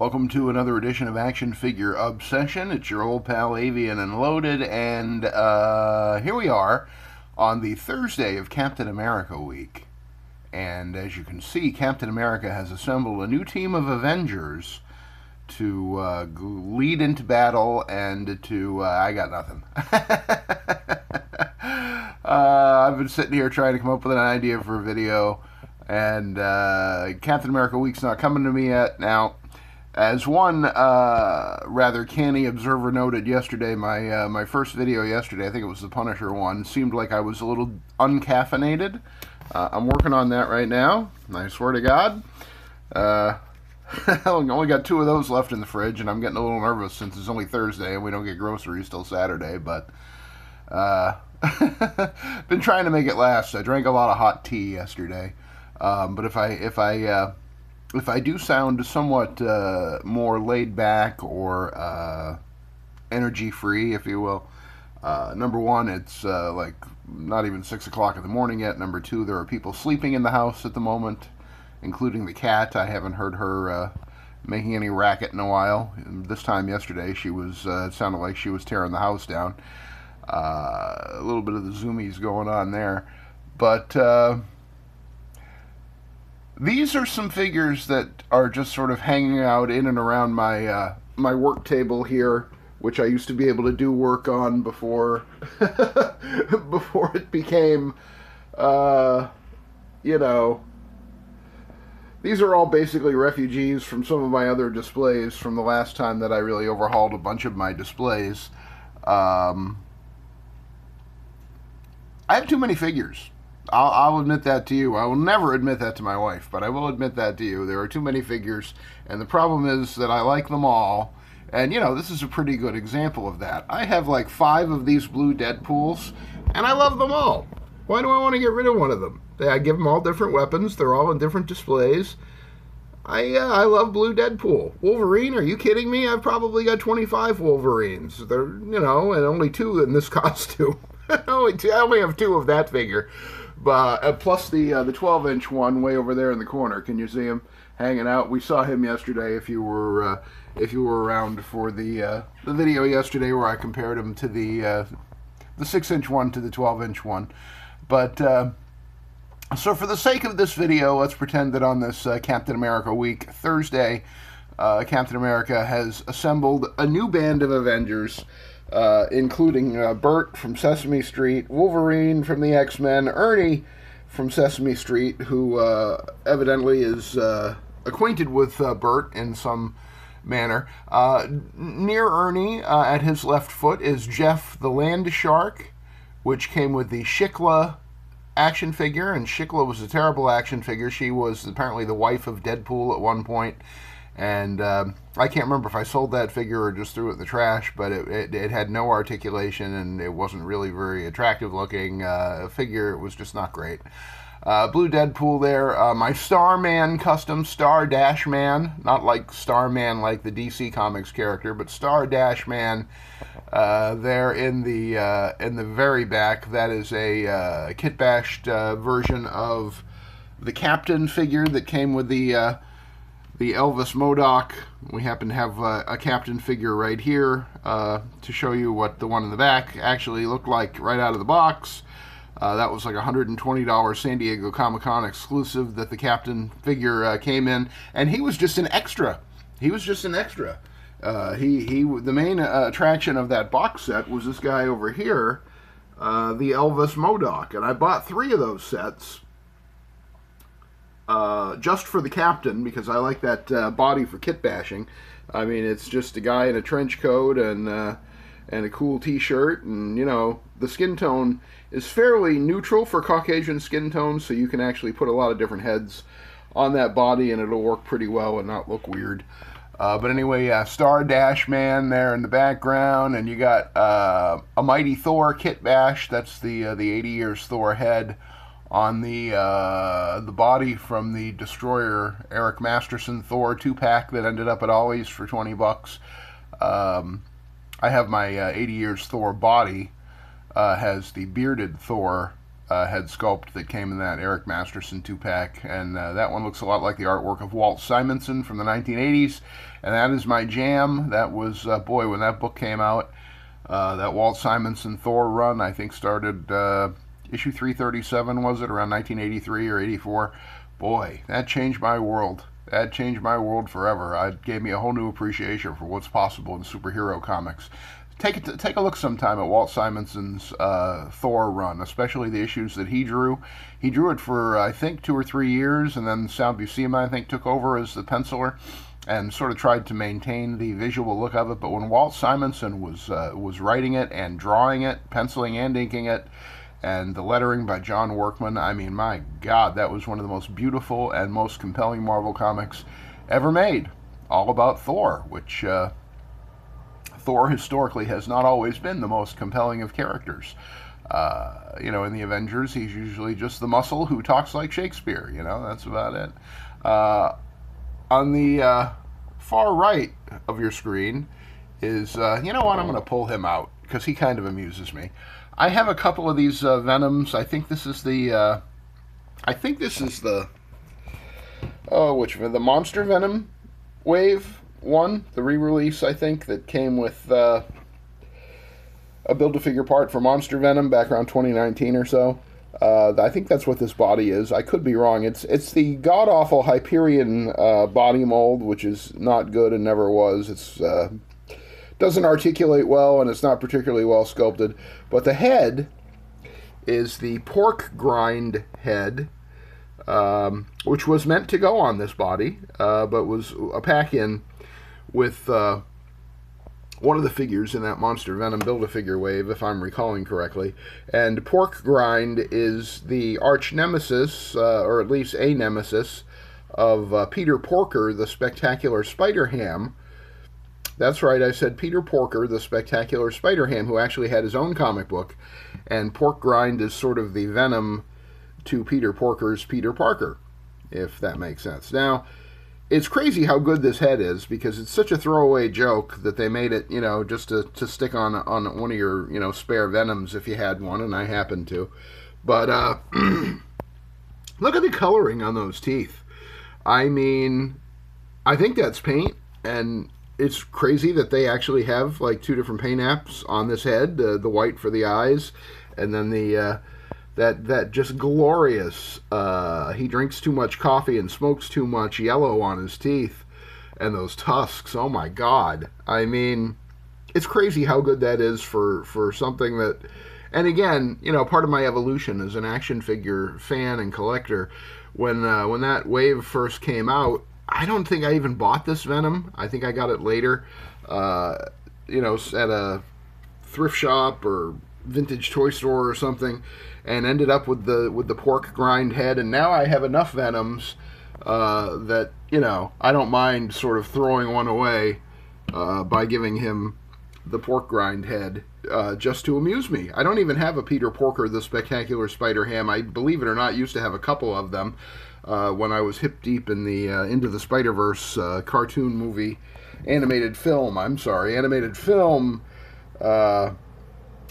Welcome to another edition of Action Figure Obsession. It's your old pal Avian and Loaded, and here we are on the Thursday of Captain America week. And as you can see, Captain America has assembled a new team of Avengers to lead into battle and to... I got nothing. I've been sitting here trying to come up with an idea for a video, and Captain America week's not coming to me yet. Now, as one rather canny observer noted yesterday, my first video yesterday, I think it was the Punisher one, seemed like I was a little uncaffeinated. I'm working on that right now, I swear to God. I only got 2 of those left in the fridge, and I'm getting a little nervous since it's only Thursday and we don't get groceries till Saturday, but been trying to make it last. I drank a lot of hot tea yesterday, but if I do sound somewhat more laid back or energy free, if you will, number one, it's like not even 6 o'clock in the morning yet. Number two, there are people sleeping in the house at the moment, including the cat. I haven't heard her making any racket in a while. This time yesterday, she was it sounded like she was tearing the house down. A little bit of the zoomies going on there, but these are some figures that are just sort of hanging out in and around my my work table here, which I used to be able to do work on before before it became, you know. These are all basically refugees from some of my other displays from the last time that I really overhauled a bunch of my displays. I have too many figures. I'll admit that to you. I will never admit that to my wife, but I will admit that to you. There are too many figures, and the problem is that I like them all. And, you know, this is a pretty good example of that. I have like 5 of these blue Deadpools, and I love them all. Why do I want to get rid of one of them? I give them all different weapons. They're all in different displays. I love blue Deadpool. Wolverine, are you kidding me? I've probably got 25 Wolverines. They're, you know, and only 2 in this costume. I only have 2 of that figure. But plus the 12-inch one way over there in the corner. Can you see him hanging out? We saw him yesterday. If you were around for the video yesterday, where I compared him to the 6-inch one to the 12-inch one. But so for the sake of this video, let's pretend that on this Captain America week Thursday, Captain America has assembled a new band of Avengers. Including Bert from Sesame Street, Wolverine from the X-Men, Ernie from Sesame Street, who evidently is acquainted with Bert in some manner. Near Ernie, at his left foot, is Jeff the Land Shark, which came with the Shikla action figure, and Shikla was a terrible action figure. She was apparently the wife of Deadpool at one point. And I can't remember if I sold that figure or just threw it in the trash, but it had no articulation, and it wasn't really very attractive looking figure. It was just not great. Blue Deadpool there. My Starman custom, Star Dash Man, not like Starman like the DC Comics character, but Star Dash Man there in the very back. That is a kit-bashed version of the Captain figure that came with the Elvis MODOK. We happen to have a Captain figure right here to show you what the one in the back actually looked like right out of the box. That was like $120 San Diego Comic-Con exclusive that the Captain figure came in, and he was just an extra. He was just an extra. The main attraction of that box set was this guy over here, the Elvis MODOK, and I bought 3 of those sets. Just for the Captain, because I like that body for kit bashing. I mean, it's just a guy in a trench coat and a cool t-shirt, and, you know, the skin tone is fairly neutral for Caucasian skin tones, so you can actually put a lot of different heads on that body, and it'll work pretty well and not look weird. But anyway, yeah, Star Dash Man there in the background, and you got a Mighty Thor kit bash. That's the 80 Years Thor head on the body from the Destroyer Eric Masterson Thor 2-pack that ended up at Ollie's for $20. I have my 80 Years Thor body has the bearded Thor head sculpt that came in that Eric Masterson 2-pack, and that one looks a lot like the artwork of Walt Simonson from the 1980s, and that is my jam. That was, boy, when that book came out, that Walt Simonson Thor run, I think, started issue 337, was it, around 1983 or 84? Boy, that changed my world. That changed my world forever. It gave me a whole new appreciation for what's possible in superhero comics. Take a look sometime at Walt Simonson's Thor run, especially the issues that he drew. He drew it for, I think, 2 or 3 years, and then Sal Buscema, I think, took over as the penciler and sort of tried to maintain the visual look of it. But when Walt Simonson was writing it and drawing it, penciling and inking it, and the lettering by John Workman, I mean, my God, that was one of the most beautiful and most compelling Marvel comics ever made. All about Thor, which... Thor historically has not always been the most compelling of characters. In the Avengers, he's usually just the muscle who talks like Shakespeare. That's about it. On the far right of your screen is, you know what, I'm going to pull him out because he kind of amuses me. I have a couple of these Venoms. I think this is the, the Monster Venom wave one, the re-release, I think, that came with a Build-A-Figure part for Monster Venom back around 2019 or so. I think that's what this body is. I could be wrong. It's the god-awful Hyperion body mold, which is not good and never was. It's doesn't articulate well, and it's not particularly well sculpted. But the head is the pork grind head, which was meant to go on this body, but was a pack-in with one of the figures in that Monster Venom Build-A-Figure wave, if I'm recalling correctly. And Pork Grind is the arch nemesis, or at least a nemesis, of Peter Porker, the Spectacular Spider-Ham. That's right, I said Peter Porker, the Spectacular Spider-Ham, who actually had his own comic book. And Pork Grind is sort of the Venom to Peter Porker's Peter Parker, if that makes sense. Now, it's crazy how good this head is, because it's such a throwaway joke that they made it, just to stick on one of your, spare Venoms if you had one, and I happen to. But look at the coloring on those teeth. I mean, I think that's paint, and it's crazy that they actually have like 2 different paint apps on this head, the white for the eyes, and then the that just glorious, he drinks too much coffee and smokes too much yellow on his teeth, and those tusks, oh my God. I mean, it's crazy how good that is for something that, and again, part of my evolution as an action figure fan and collector, when that wave first came out, I don't think I even bought this Venom. I think I got it later, at a thrift shop or vintage toy store or something, and ended up with the pork grind head, and now I have enough Venoms that I don't mind sort of throwing one away by giving him the pork grind head just to amuse me. I don't even have a Peter Porker, the Spectacular Spider-Ham. I, believe it or not, used to have a couple of them when I was hip deep in the Into the Spider-Verse cartoon movie, animated film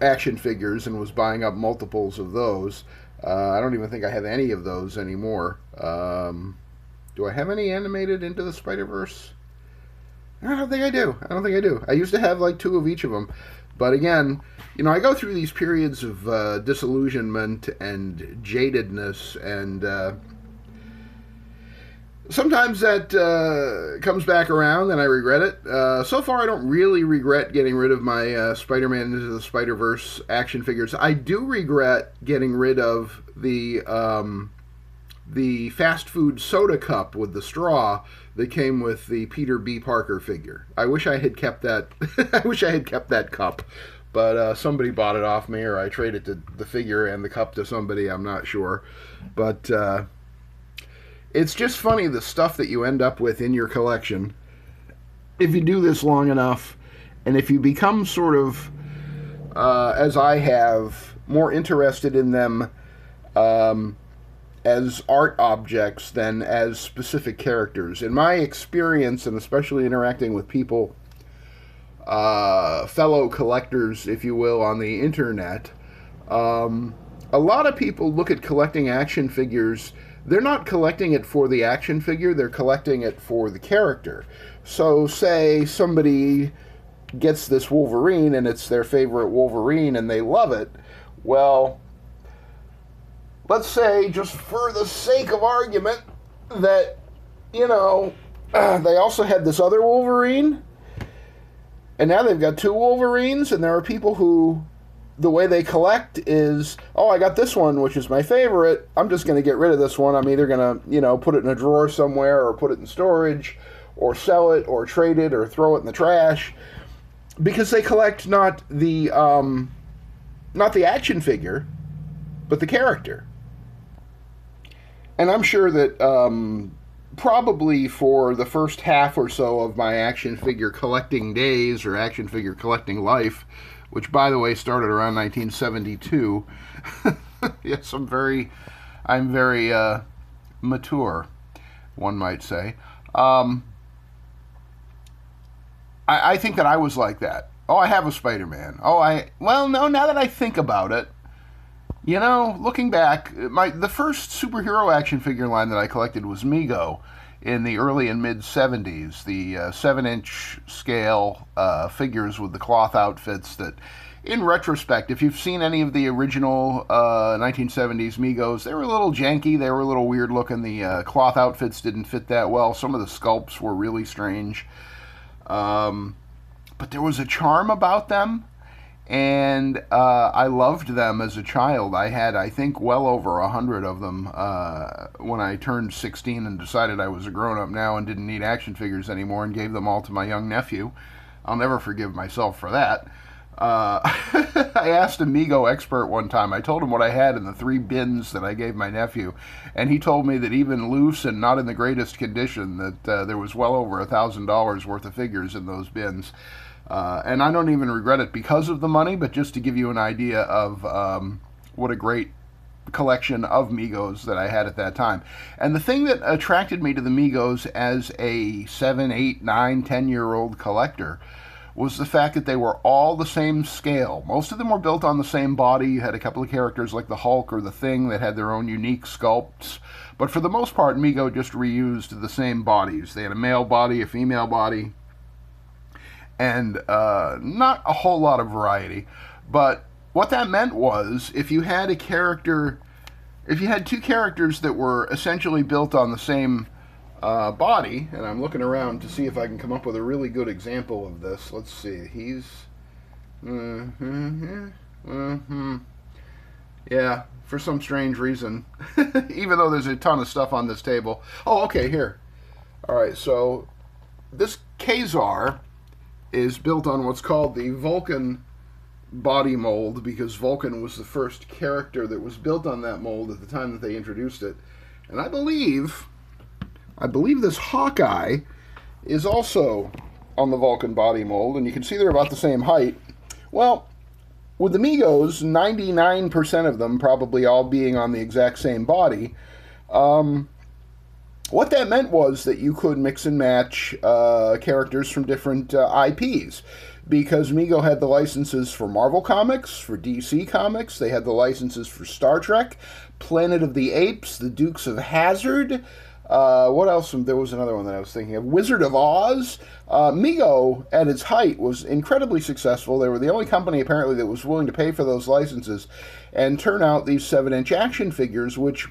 action figures, and was buying up multiples of those. I don't even think I have any of those anymore. Do I have any animated Into the Spider-Verse? I don't think I do. I used to have like 2 of each of them. But again, I go through these periods of disillusionment and jadedness, and sometimes that comes back around and I regret it. So far, I don't really regret getting rid of my Spider-Man Into the Spider-Verse action figures. I do regret getting rid of the fast food soda cup with the straw that came with the Peter B. Parker figure. I wish I had kept that. I wish I had kept that cup. But somebody bought it off me, or I traded the figure and the cup to somebody, I'm not sure. But it's just funny, the stuff that you end up with in your collection, if you do this long enough, and if you become sort of, as I have, more interested in them as art objects than as specific characters. In my experience, and especially interacting with people, fellow collectors, if you will, on the internet, a a lot of people look at collecting action figures. They're not collecting it for the action figure, they're collecting it for the character. So say somebody gets this Wolverine and it's their favorite Wolverine and they love it. Well, let's say, just for the sake of argument, that, you know, they also had this other Wolverine, and now they've got two Wolverines, and there are people who, the way they collect is, oh, I got this one, which is my favorite. I'm just going to get rid of this one. I'm either going to, you know, put it in a drawer somewhere, or put it in storage, or sell it, or trade it, or throw it in the trash, because they collect not the action figure, but the character. And I'm sure that probably for the first half or so of my action figure collecting days, or action figure collecting life, which, by the way, started around 1972. Yes, I'm very mature, one might say. I think that I was like that. Oh, I have a Spider-Man. Well, no, now that I think about it, you know, looking back, the first superhero action figure line that I collected was Mego in the early and mid-'70s. The 7-inch scale figures with the cloth outfits that, in retrospect, if you've seen any of the original 1970s Megos, they were a little janky, they were a little weird looking. The cloth outfits didn't fit that well. Some of the sculpts were really strange. But there was a charm about them, and I loved them as a child. I had, I think, well over 100 of them when I turned 16 and decided I was a grown-up now and didn't need action figures anymore, and gave them all to my young nephew. I'll never forgive myself for that. I asked a Mego expert one time. I told him what I had in the 3 bins that I gave my nephew, and he told me that even loose and not in the greatest condition, that there was well over $1,000 worth of figures in those bins. And I don't even regret it because of the money, but just to give you an idea of what a great collection of Megos that I had at that time. And the thing that attracted me to the Megos as a 7, 8, 9, 10-year-old collector was the fact that they were all the same scale. Most of them were built on the same body. You had a couple of characters like the Hulk or the Thing that had their own unique sculpts. But for the most part, Mego just reused the same bodies. They had a male body, a female body, and not a whole lot of variety. But what that meant was, if you had two characters that were essentially built on the same body, and I'm looking around to see if I can come up with a really good example of this. Let's see. Yeah, for some strange reason, even though there's a ton of stuff on this table. Oh, okay, here. All right, so this Kazar is built on what's called the Vulcan body mold, because Vulcan was the first character that was built on that mold at the time that they introduced it. And I believe this Hawkeye is also on the Vulcan body mold, and you can see they're about the same height. Well, with the Megos, 99% of them probably all being on the exact same body, what that meant was that you could mix and match characters from different IPs, because Mego had the licenses for Marvel Comics, for DC Comics, they had the licenses for Star Trek, Planet of the Apes, the Dukes of Hazzard. What else? There was another one that I was thinking of. Wizard of Oz. Mego, at its height, was incredibly successful. They were the only company, apparently, that was willing to pay for those licenses and turn out these 7-inch action figures, which,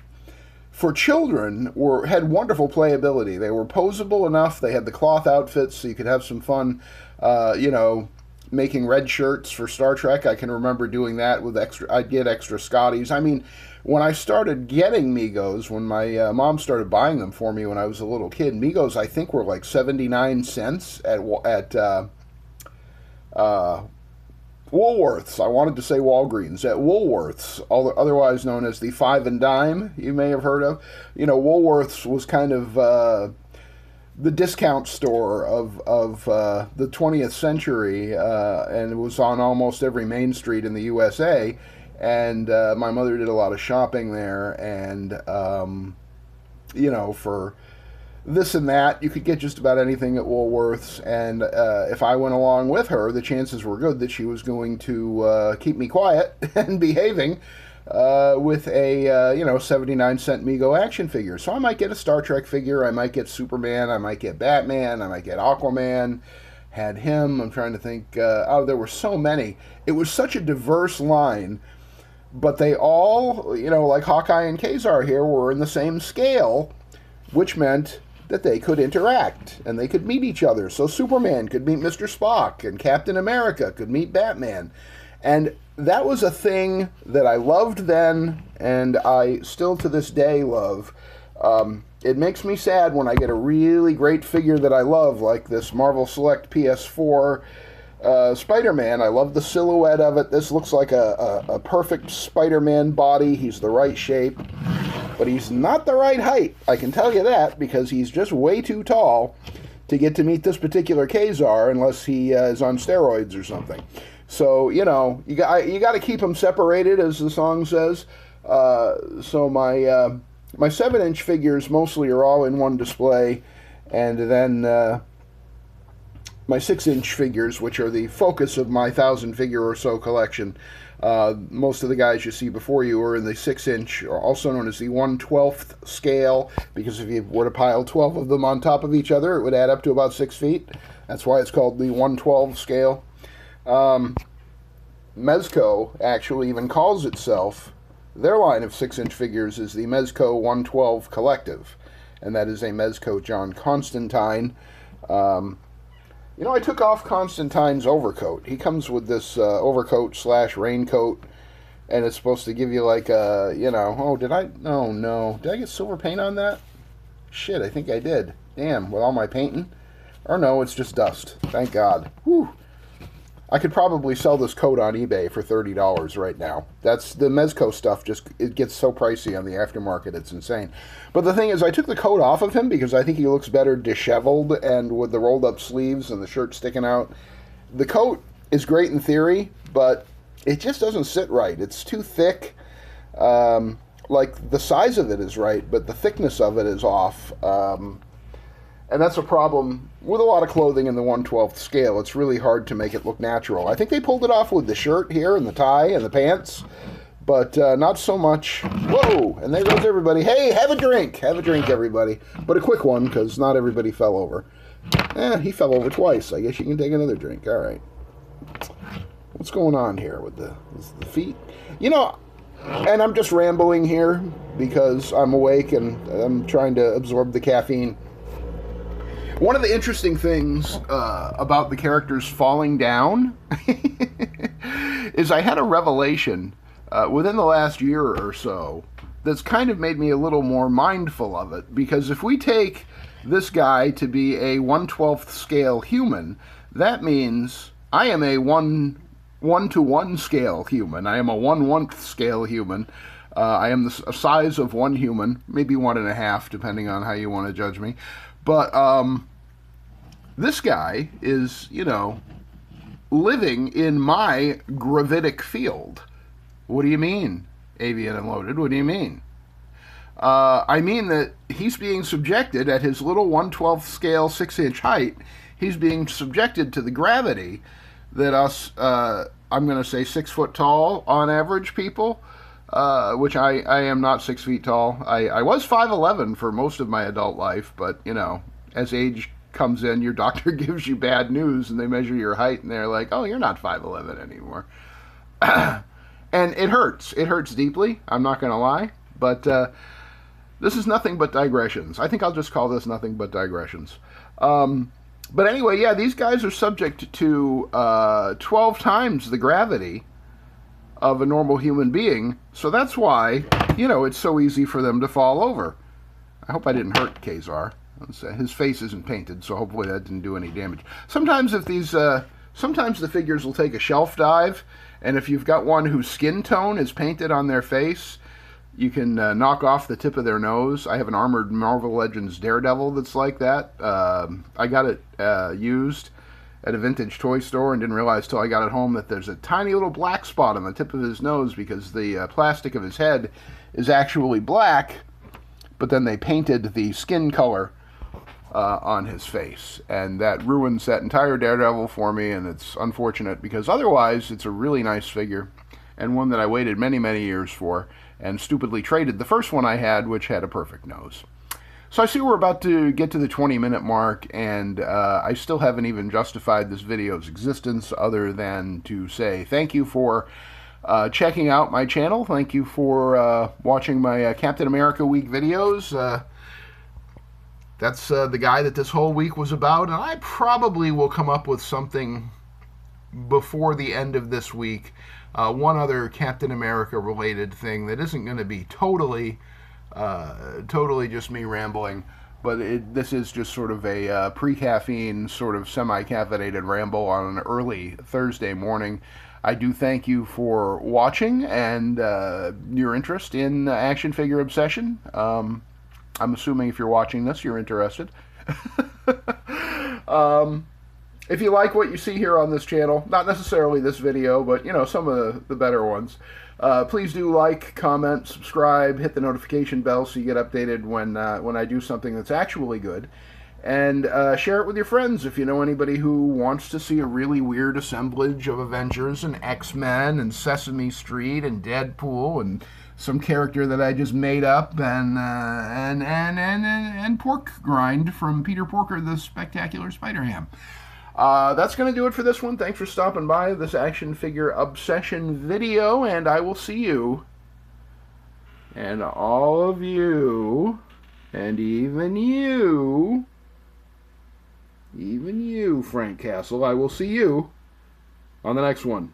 for children, had wonderful playability. They were posable enough. They had the cloth outfits, so you could have some fun, making red shirts for Star Trek. I can remember doing that with I'd get extra Scotties. I mean, when I started getting Megos, when my mom started buying them for me when I was a little kid, Megos, I think, were like 79 cents at Woolworths. I wanted to say Walgreens. At Woolworths, otherwise known as the Five and Dime, you may have heard of. You know, Woolworths was kind of the discount store of the 20th century, and it was on almost every main street in the USA. And my mother did a lot of shopping there, and, for this and that, you could get just about anything at Woolworths, and if I went along with her, the chances were good that she was going to keep me quiet and behaving, with a 79-cent Mego action figure. So I might get a Star Trek figure, I might get Superman, I might get Batman, I might get Aquaman. Had him. I'm trying to think. There were so many. It was such a diverse line, but they all, like Hawkeye and Kazar here, were in the same scale, which meant that they could interact and they could meet each other. So Superman could meet Mr. Spock, and Captain America could meet Batman. And that was a thing that I loved then, and I still to this day love. It makes me sad when I get a really great figure that I love, like this Marvel Select PS4 Spider-Man. I love the silhouette of it. This looks like a perfect Spider-Man body. He's the right shape, but he's not the right height. I can tell you that, because he's just way too tall to get to meet this particular Kazar unless he is on steroids or something. So, you got to keep them separated, as the song says. So my 7-inch figures mostly are all in one display, and then my 6-inch figures, which are the focus of my 1,000-figure or so collection. Most of the guys you see before you are in the 6-inch, also known as the 1/12th scale, because if you were to pile 12 of them on top of each other, it would add up to about 6 feet. That's why it's called the 1/12 scale. Mezco actually even calls itself, their line of 6-inch figures is the Mezco 1/12 Collective, and that is a Mezco John Constantine. I took off Constantine's overcoat. He comes with this overcoat / raincoat, and it's supposed to give you like a, did I get silver paint on that? Shit, I think I did. Damn, with all my painting. Or no, it's just dust. Thank God. Whew. I could probably sell this coat on eBay for $30 right now. That's the Mezco stuff. It gets so pricey on the aftermarket, it's insane. But the thing is, I took the coat off of him because I think he looks better disheveled and with the rolled up sleeves and the shirt sticking out. The coat is great in theory, but it just doesn't sit right. It's too thick. Like the size of it is right, but the thickness of it is off. And that's a problem with a lot of clothing in the 1/12th scale. It's really hard to make it look natural. I think they pulled it off with the shirt here and the tie and the pants, but not so much. Whoa! And there goes everybody. Hey, have a drink! Have a drink, everybody. But a quick one, because not everybody fell over. He fell over twice. I guess you can take another drink. All right. What's going on here with the feet? And I'm just rambling here because I'm awake and I'm trying to absorb the caffeine. One of the interesting things about the characters falling down is I had a revelation within the last year or so that's kind of made me a little more mindful of it. Because if we take this guy to be a 1/12th scale human, that means I am a 1:1 scale human. I am a 1/1 scale human. I am the size of one human, maybe 1.5, depending on how you want to judge me. But this guy is, living in my gravitic field. What do you mean, Avian and Loaded? What do you mean? I mean that he's being subjected at his little 1/12th scale 6-inch height. He's being subjected to the gravity that us, I'm going to say 6 foot tall on average people, which I am not 6 feet tall. I was 5'11" for most of my adult life, but, as age comes in, your doctor gives you bad news and they measure your height and they're like, oh, you're not 5'11" anymore. And it hurts. It hurts deeply. I'm not going to lie. But this is nothing but digressions. I think I'll just call this nothing but digressions. But anyway, yeah, these guys are subject to 12 times the gravity of a normal human being. So that's why, it's so easy for them to fall over. I hope I didn't hurt Kazar. His face isn't painted, so hopefully that didn't do any damage. Sometimes sometimes the figures will take a shelf dive, and if you've got one whose skin tone is painted on their face, you can knock off the tip of their nose. I have an armored Marvel Legends Daredevil that's like that. I got it used at a vintage toy store and didn't realize till I got it home that there's a tiny little black spot on the tip of his nose because the plastic of his head is actually black, but then they painted the skin color on his face, and that ruins that entire Daredevil for me, and it's unfortunate because otherwise it's a really nice figure, and one that I waited many, many years for, and stupidly traded the first one I had, which had a perfect nose. So I see we're about to get to the 20-minute mark, and I still haven't even justified this video's existence other than to say thank you for checking out my channel. Thank you for watching my Captain America Week videos. That's the guy that this whole week was about, and I probably will come up with something before the end of this week. One other Captain America related thing that isn't going to be totally just me rambling, but this is just sort of a pre-caffeine, sort of semi-caffeinated ramble on an early Thursday morning. I do thank you for watching and your interest in action figure obsession. I'm assuming if you're watching this, you're interested. If you like what you see here on this channel, not necessarily this video, but, you know, some of the better ones, please do like, comment, subscribe, hit the notification bell so you get updated when I do something that's actually good. And share it with your friends if you know anybody who wants to see a really weird assemblage of Avengers and X-Men and Sesame Street and Deadpool and some character that I just made up and pork grind from Peter Porker, the Spectacular Spider-Ham. That's going to do it for this one. Thanks for stopping by this action figure obsession video, and I will see you, and all of you, and even you, Frank Castle, I will see you on the next one.